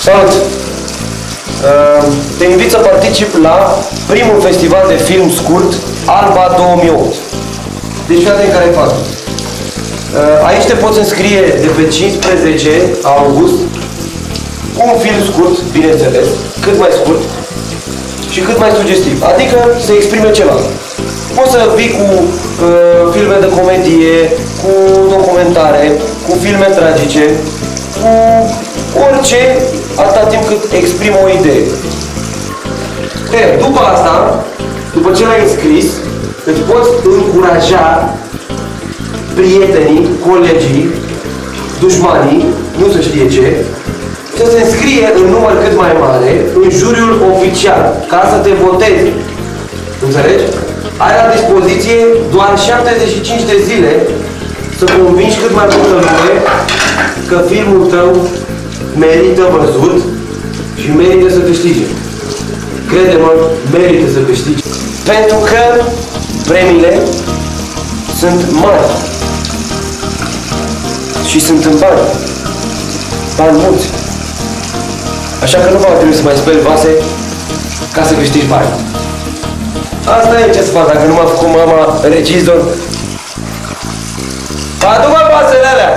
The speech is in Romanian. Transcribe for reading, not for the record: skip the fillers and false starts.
Salut! Te invit să particip la primul festival de film scurt, Alba 2008. Deci fii atent care fac. Aici te poți înscrie de pe 15 august cu un film scurt, bineînțeles, cât mai scurt și cât mai sugestiv. Adică să exprime ceva. Poți să vii cu filme de comedie, cu documentare, cu filme tragice, cu orice, atâta timp cât exprimă o idee. După asta, după ce l-ai înscris, îți poți încuraja prietenii, colegii, dușmanii, nu se știe ce, să se înscrie în număr cât mai mare în juriul oficial, ca să te votezi. Înțelegi? Ai la dispoziție doar 75 de zile să convingi cât mai multă lume că filmul tău merită văzut și merită să câștige. Crede-mă, merită să câștige. Pentru că premiile sunt mari și sunt în bani. Bani mulți. Așa că nu va trebui să mai speli vase ca să câștigi bani. Asta e, ce să fac, dacă nu m-a făcut mama regizor. Adu-mă vasele alea!